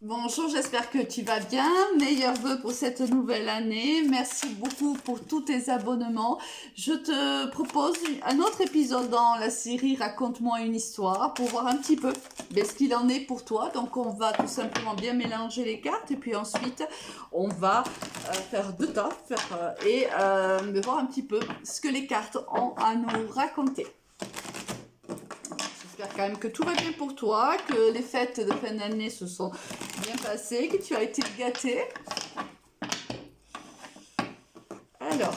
Bonjour, j'espère que tu vas bien. Meilleurs vœux pour cette nouvelle année. Merci beaucoup pour tous tes abonnements. Je te propose un autre épisode dans la série Raconte-moi une histoire pour voir un petit peu ce qu'il en est pour toi. Donc on va tout simplement bien mélanger les cartes et puis ensuite on va faire deux tas et voir un petit peu ce que les cartes ont à nous raconter. J'espère quand même que tout va bien pour toi, que les fêtes de fin d'année se sont bien passées, que tu as été gâté. Alors,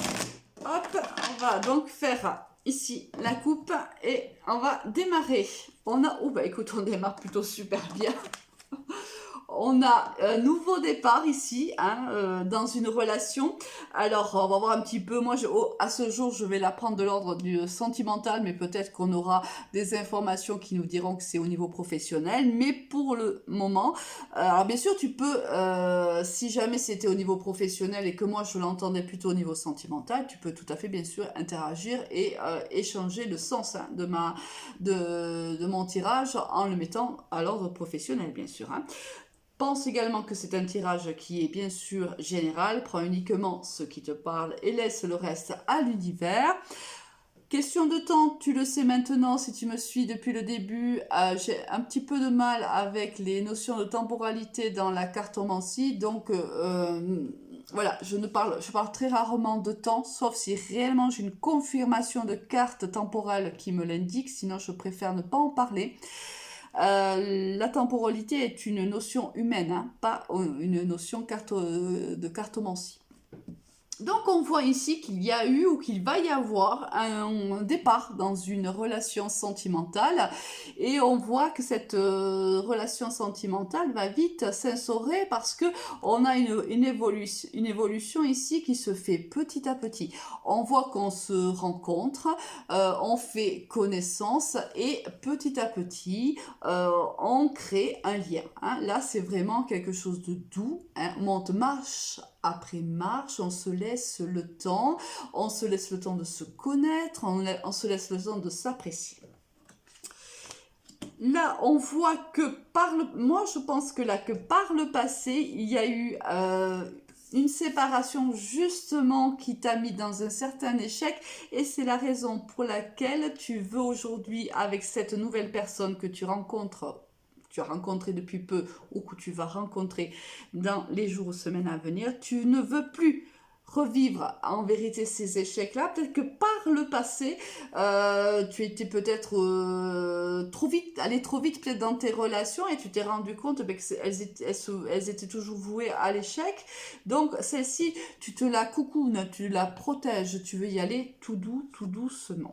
hop, on va donc faire ici la coupe et on va démarrer. Écoute, on démarre plutôt super bien. On a un nouveau départ ici, dans une relation. Alors, on va voir un petit peu. Moi, à ce jour, je vais la prendre de l'ordre du sentimental, mais peut-être qu'on aura des informations qui nous diront que c'est au niveau professionnel. Mais pour le moment, alors bien sûr, tu peux, si jamais c'était au niveau professionnel et que moi je l'entendais plutôt au niveau sentimental, tu peux tout à fait, bien sûr, interagir et échanger le sens de mon tirage en le mettant à l'ordre professionnel, bien sûr. Pense également que c'est un tirage qui est bien sûr général, prends uniquement ce qui te parle et laisse le reste à l'univers. Question de temps, tu le sais maintenant si tu me suis depuis le début, j'ai un petit peu de mal avec les notions de temporalité dans la cartomancie, donc voilà, je parle très rarement de temps, sauf si réellement j'ai une confirmation de carte temporelle qui me l'indique, sinon je préfère ne pas en parler. La temporalité est une notion humaine, pas une notion de cartomancie. Donc on voit ici qu'il y a eu ou qu'il va y avoir un départ dans une relation sentimentale et on voit que cette relation sentimentale va vite s'instaurer parce que on a une évolution ici qui se fait petit à petit. On voit qu'on se rencontre, on fait connaissance et petit à petit on crée un lien. Là c'est vraiment quelque chose de doux, on monte marche après marche, on se laisse le temps de se connaître, on se laisse le temps de s'apprécier. Là, on voit que moi je pense que là, que par le passé, il y a eu une séparation justement qui t'a mis dans un certain échec et c'est la raison pour laquelle tu veux aujourd'hui, avec cette nouvelle personne que tu as rencontré depuis peu ou que tu vas rencontrer dans les jours ou semaines à venir, tu ne veux plus revivre en vérité ces échecs-là. Peut-être que par le passé, tu étais peut-être allé trop vite peut-être dans tes relations et tu t'es rendu compte qu'elles étaient toujours vouées à l'échec. Donc celle-ci, tu te la coucounes, tu la protèges, tu veux y aller tout doux, tout doucement.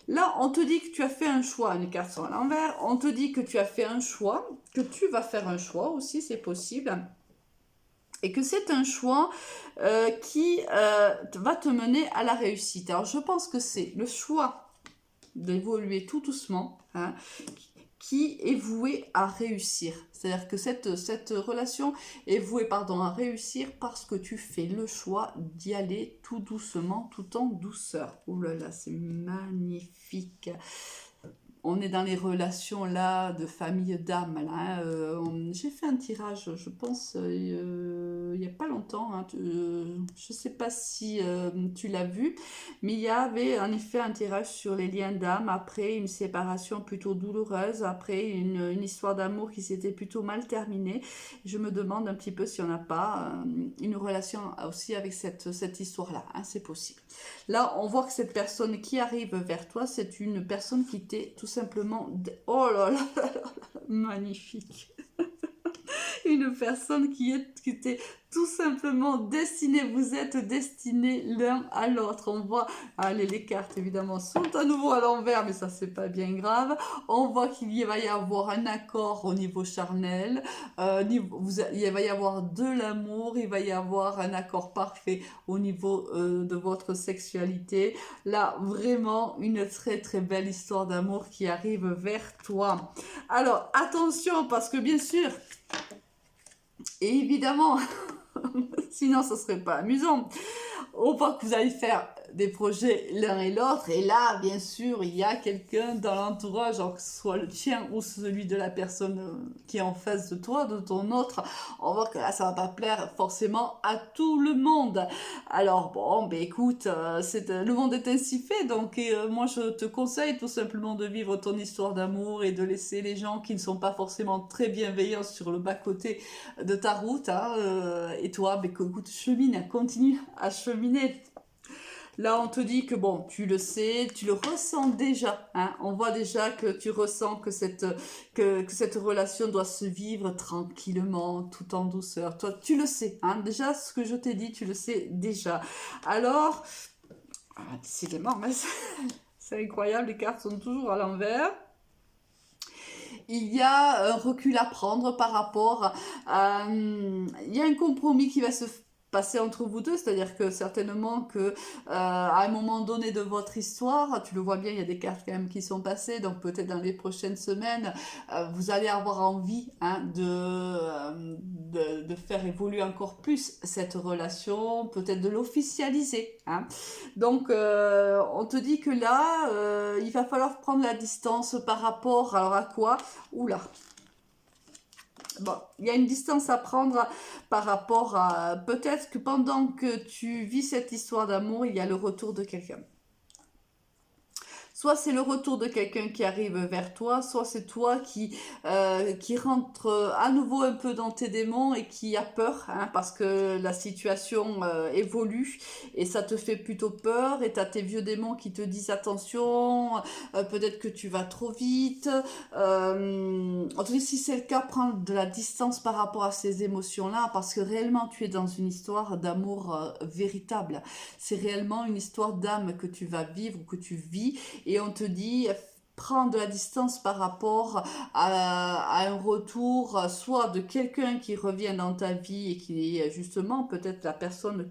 Là, on te dit que tu as fait un choix, les cartes sont à l'envers, on te dit que tu as fait un choix, que tu vas faire un choix aussi, c'est possible. Et que c'est un choix qui va te mener à la réussite. Alors je pense que c'est le choix d'évoluer tout doucement, qui est voué à réussir. C'est-à-dire que cette relation est vouée à réussir parce que tu fais le choix d'y aller tout doucement, tout en douceur. Ouh là là, c'est magnifique. On est dans les relations là de famille d'âme. J'ai fait un tirage, je pense, il n'y a pas longtemps. Je ne sais pas si tu l'as vu, mais il y avait en effet un tirage sur les liens d'âme après une séparation plutôt douloureuse, après une histoire d'amour qui s'était plutôt mal terminée. Je me demande un petit peu si on n'a pas une relation aussi avec cette histoire-là. C'est possible. Là, on voit que cette personne qui arrive vers toi, c'est une personne qui t'est tout simplement... Oh là là là là, magnifique. Une personne qui était tout simplement destinée, vous êtes destinés l'un à l'autre. On voit, allez, les cartes évidemment sont à nouveau à l'envers, mais ça c'est pas bien grave. On voit qu'il va y avoir un accord au niveau charnel, il va y avoir de l'amour, il va y avoir un accord parfait au niveau de votre sexualité. Là, vraiment une très très belle histoire d'amour qui arrive vers toi. Alors, attention, parce que bien sûr, et évidemment, sinon ce serait pas amusant. on voit que vous allez faire des projets l'un et l'autre, et là, bien sûr, il y a quelqu'un dans l'entourage, que ce soit le tien ou celui de la personne qui est en face de toi, de ton autre, on voit que là, ça va pas plaire forcément à tout le monde. Alors bon, ben écoute, le monde est ainsi fait, donc moi je te conseille tout simplement de vivre ton histoire d'amour et de laisser les gens qui ne sont pas forcément très bienveillants sur le bas-côté de ta route, hein, et toi, ben écoute, chemine, continue à cheminer. Là, on te dit que bon, tu le sais, tu le ressens déjà, hein. On voit déjà que tu ressens que cette relation doit se vivre tranquillement, tout en douceur. Toi, tu le sais, hein. Déjà, ce que je t'ai dit, tu le sais déjà. Alors, décidément, mais c'est incroyable, les cartes sont toujours à l'envers. Il y a un recul à prendre par rapport à... il y a un compromis qui va se passer entre vous deux, c'est-à-dire que certainement que à un moment donné de votre histoire, tu le vois bien, il y a des cartes quand même qui sont passées, donc peut-être dans les prochaines semaines, vous allez avoir envie, hein, de faire évoluer encore plus cette relation, peut-être de l'officialiser, hein. Donc, on te dit que là, il va falloir prendre la distance par rapport, alors à quoi? Oula. Bon, il y a une distance à prendre par rapport à... Peut-être que pendant que tu vis cette histoire d'amour, il y a le retour de quelqu'un. Soit c'est le retour de quelqu'un qui arrive vers toi, soit c'est toi qui rentre à nouveau un peu dans tes démons et qui a peur, hein, parce que la situation évolue et ça te fait plutôt peur, et tu as tes vieux démons qui te disent attention, peut-être que tu vas trop vite. En tout cas, si c'est le cas, prends de la distance par rapport à ces émotions-là, parce que réellement tu es dans une histoire d'amour véritable. C'est réellement une histoire d'âme que tu vas vivre, que tu vis. Et on te dit, prends de la distance par rapport à un retour, soit de quelqu'un qui revient dans ta vie et qui est justement peut-être la personne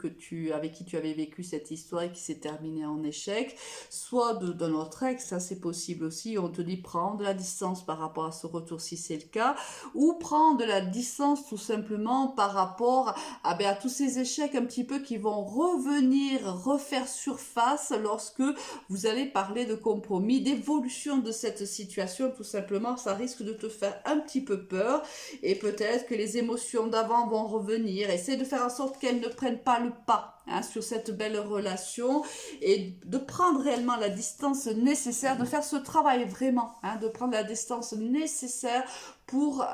avec qui tu avais vécu cette histoire et qui s'est terminée en échec, soit d'un autre ex, ça c'est possible aussi. On te dit, prends de la distance par rapport à ce retour si c'est le cas, ou prends de la distance tout simplement par rapport à tous ces échecs un petit peu qui vont refaire surface lorsque vous allez parler de compromis, d'évolution de cette situation. Tout simplement, ça risque de te faire un petit peu peur, et peut-être que les émotions d'avant vont revenir. Essaie de faire en sorte qu'elles ne prennent pas le pas, hein, sur cette belle relation, et de prendre réellement la distance nécessaire, de faire ce travail vraiment, hein, de prendre la distance nécessaire pour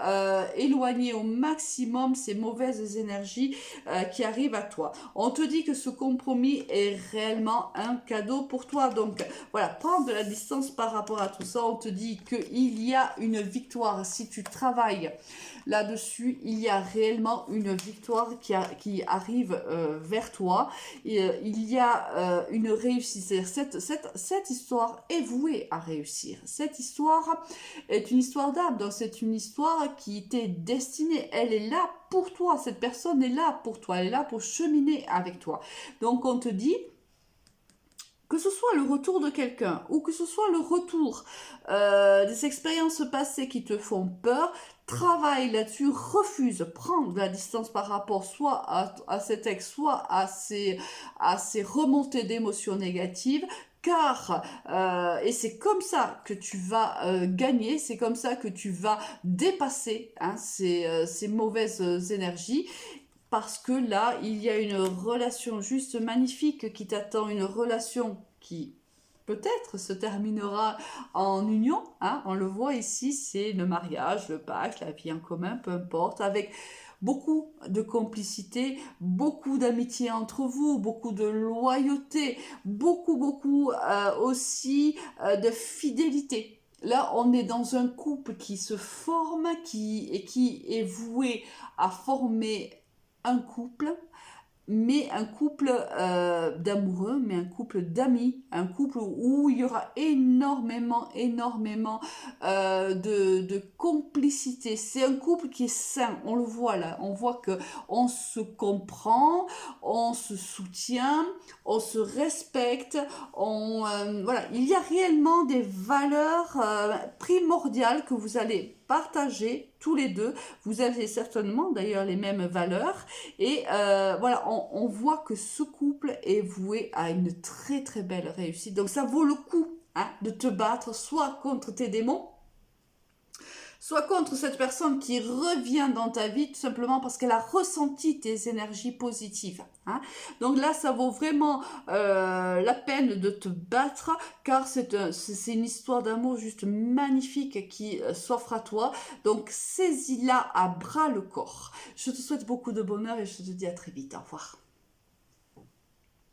éloigner au maximum ces mauvaises énergies qui arrivent à toi. On te dit que ce compromis est réellement un cadeau pour toi. Donc voilà, prends de la distance par rapport à tout ça. On te dit qu'il y a une victoire. Si tu travailles là-dessus, il y a réellement une victoire qui arrive vers toi. Et, il y a une réussite. Cette histoire est vouée à réussir. Cette histoire est une histoire d'âme. Donc c'est une histoire qui t'est destinée. Elle est là pour toi. Cette personne est là pour toi. Elle est là pour cheminer avec toi. Donc on te dit, que ce soit le retour de quelqu'un ou que ce soit le retour des expériences passées qui te font peur, travaille là-dessus, refuse, prends de la distance par rapport soit à cet ex, soit à ces remontées d'émotions négatives. Car, et c'est comme ça que tu vas gagner, c'est comme ça que tu vas dépasser, hein, ces mauvaises énergies. Parce que là, il y a une relation juste magnifique qui t'attend, une relation qui peut-être se terminera en union, hein, on le voit ici, c'est le mariage, le pacte, la vie en commun, peu importe, avec beaucoup de complicité, beaucoup d'amitié entre vous, beaucoup de loyauté, beaucoup aussi de fidélité. Là, on est dans un couple qui se forme, qui est voué à former un couple, mais un couple d'amoureux, mais un couple d'amis, un couple où il y aura énormément de complicité. C'est un couple qui est sain, on le voit là, on voit que on se comprend, on se soutient, on se respecte, voilà, il y a réellement des valeurs primordiales que vous allez partagez tous les deux. Vous avez certainement d'ailleurs les mêmes valeurs. Et voilà, on voit que ce couple est voué à une très très belle réussite. Donc ça vaut le coup hein, de te battre soit contre tes démons, soit contre cette personne qui revient dans ta vie tout simplement parce qu'elle a ressenti tes énergies positives. Hein. Donc là, ça vaut vraiment la peine de te battre car c'est une histoire d'amour juste magnifique qui s'offre à toi. Donc saisis-la à bras le corps. Je te souhaite beaucoup de bonheur et je te dis à très vite. Au revoir.